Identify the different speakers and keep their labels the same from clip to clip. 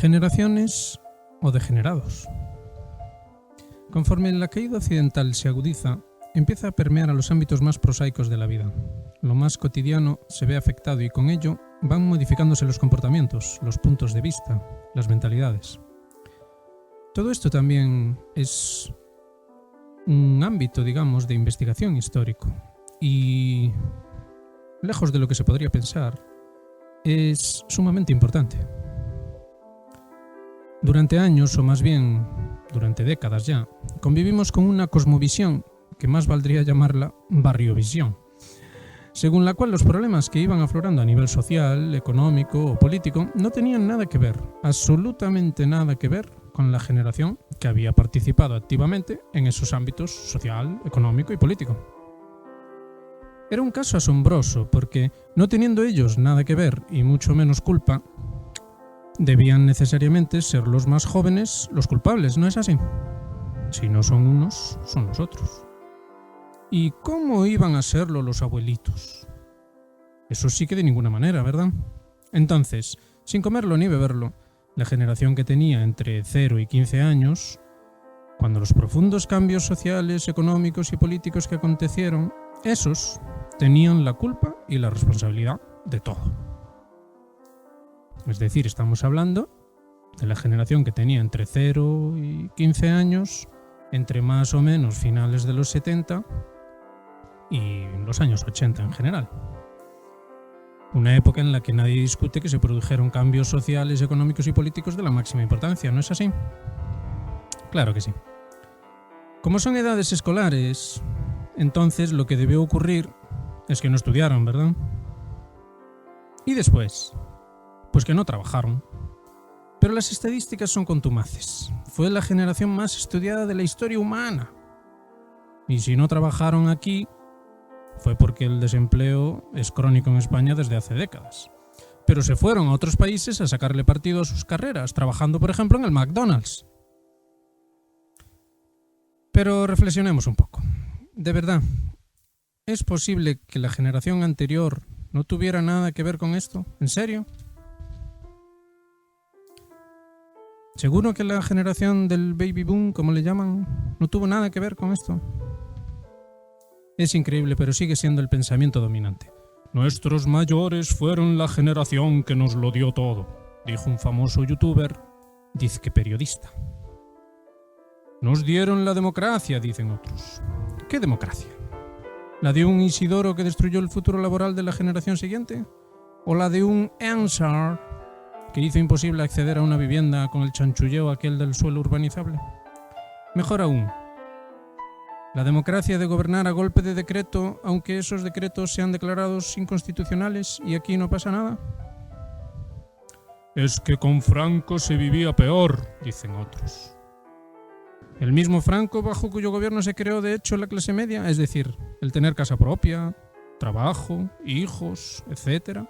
Speaker 1: Generaciones o degenerados. Conforme la caída occidental se agudiza, empieza a permear a los ámbitos más prosaicos de la vida. Lo más cotidiano se ve afectado y con ello van modificándose los comportamientos, los puntos de vista, las mentalidades. Todo esto también es un ámbito, digamos, de investigación histórico y, lejos de lo que se podría pensar, es sumamente importante. Durante años, o más bien durante décadas ya, convivimos con una cosmovisión que más valdría llamarla barriovisión, según la cual los problemas que iban aflorando a nivel social, económico o político no tenían nada que ver, absolutamente nada que ver, con la generación que había participado activamente en esos ámbitos social, económico y político. Era un caso asombroso porque, no teniendo ellos nada que ver y mucho menos culpa, debían necesariamente ser los más jóvenes los culpables, ¿no es así? Si no son unos, son los otros. ¿Y cómo iban a serlo los abuelitos? Eso sí que de ninguna manera, ¿verdad? Entonces, sin comerlo ni beberlo, la generación que tenía entre 0 y 15 años, cuando los profundos cambios sociales, económicos y políticos que acontecieron, esos tenían la culpa y la responsabilidad de todo. Es decir, estamos hablando de la generación que tenía entre 0 y 15 años, entre más o menos finales de los 70 y los años 80 en general. Una época en la que nadie discute que se produjeron cambios sociales, económicos y políticos de la máxima importancia, ¿no es así? Claro que sí. Como son edades escolares, entonces lo que debió ocurrir es que no estudiaron, ¿verdad? Y después, pues que no trabajaron. Pero las estadísticas son contumaces. Fue la generación más estudiada de la historia humana. Y si no trabajaron aquí, fue porque el desempleo es crónico en España desde hace décadas. Pero se fueron a otros países a sacarle partido a sus carreras, trabajando, por ejemplo, en el McDonald's. Pero reflexionemos un poco. De verdad, ¿es posible que la generación anterior no tuviera nada que ver con esto? ¿En serio? ¿Seguro que la generación del baby boom, como le llaman, no tuvo nada que ver con esto? Es increíble, pero sigue siendo el pensamiento dominante. Nuestros mayores fueron la generación que nos lo dio todo, dijo un famoso youtuber, dizque periodista. Nos dieron la democracia, dicen otros. ¿Qué democracia? ¿La de un Isidoro que destruyó el futuro laboral de la generación siguiente? ¿O la de un Ansar que hizo imposible acceder a una vivienda con el chanchulleo aquel del suelo urbanizable? Mejor aún, la democracia de gobernar a golpe de decreto, aunque esos decretos sean declarados inconstitucionales y aquí no pasa nada. Es que con Franco se vivía peor, dicen otros. El mismo Franco bajo cuyo gobierno se creó de hecho la clase media, es decir, el tener casa propia, trabajo, hijos, etc.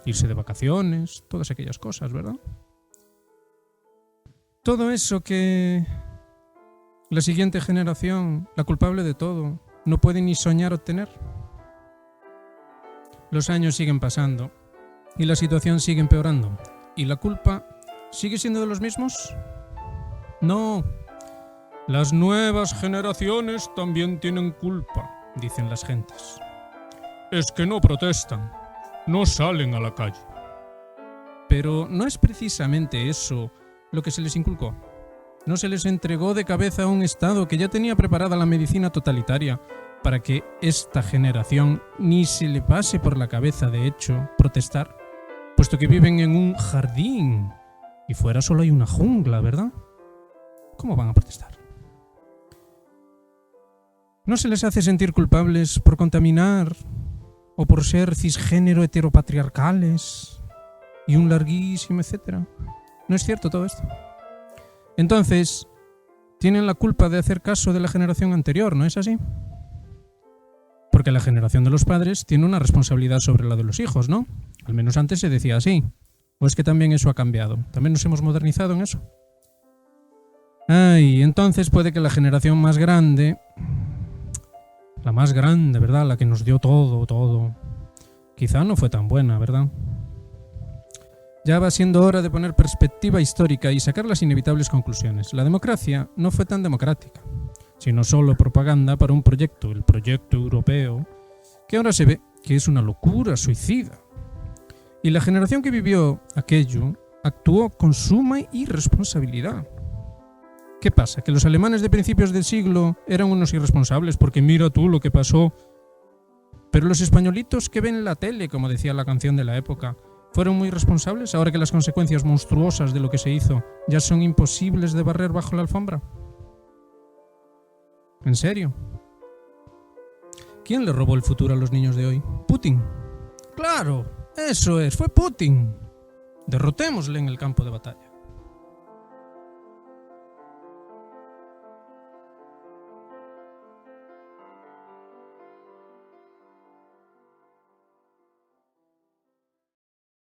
Speaker 1: Irse de vacaciones, todas aquellas cosas, ¿verdad? Todo eso que la siguiente generación, la culpable de todo, no puede ni soñar obtener. Los años siguen pasando y la situación sigue empeorando. ¿Y la culpa sigue siendo de los mismos? No. Las nuevas generaciones también tienen culpa, dicen las gentes. Es que no protestan. No salen a la calle. Pero ¿no es precisamente eso lo que se les inculcó? ¿No se les entregó de cabeza a un Estado que ya tenía preparada la medicina totalitaria para que esta generación ni se le pase por la cabeza, de hecho, protestar? Puesto que viven en un jardín y fuera solo hay una jungla, ¿verdad? ¿Cómo van a protestar? ¿No se les hace sentir culpables por contaminar o por ser cisgénero heteropatriarcales y un larguísimo etcétera? ¿No es cierto todo esto? Entonces, tienen la culpa de hacer caso de la generación anterior, ¿no es así? Porque la generación de los padres tiene una responsabilidad sobre la de los hijos, ¿no? Al menos antes se decía así. ¿O es que también eso ha cambiado? ¿También nos hemos modernizado en eso? Entonces puede que la generación más grande, ¿verdad? La que nos dio todo, quizá no fue tan buena, ¿verdad? Ya va siendo hora de poner perspectiva histórica y sacar las inevitables conclusiones. La democracia no fue tan democrática, sino solo propaganda para un proyecto, el proyecto europeo, que ahora se ve que es una locura suicida. Y la generación que vivió aquello actuó con suma irresponsabilidad. ¿Qué pasa? ¿Que los alemanes de principios del siglo eran unos irresponsables porque mira tú lo que pasó? Pero los españolitos que ven la tele, como decía la canción de la época, ¿fueron muy responsables ahora que las consecuencias monstruosas de lo que se hizo ya son imposibles de barrer bajo la alfombra? ¿En serio? ¿Quién le robó el futuro a los niños de hoy? ¿Putin? ¡Claro! Eso es, fue Putin. Derrotémosle en el campo de batalla.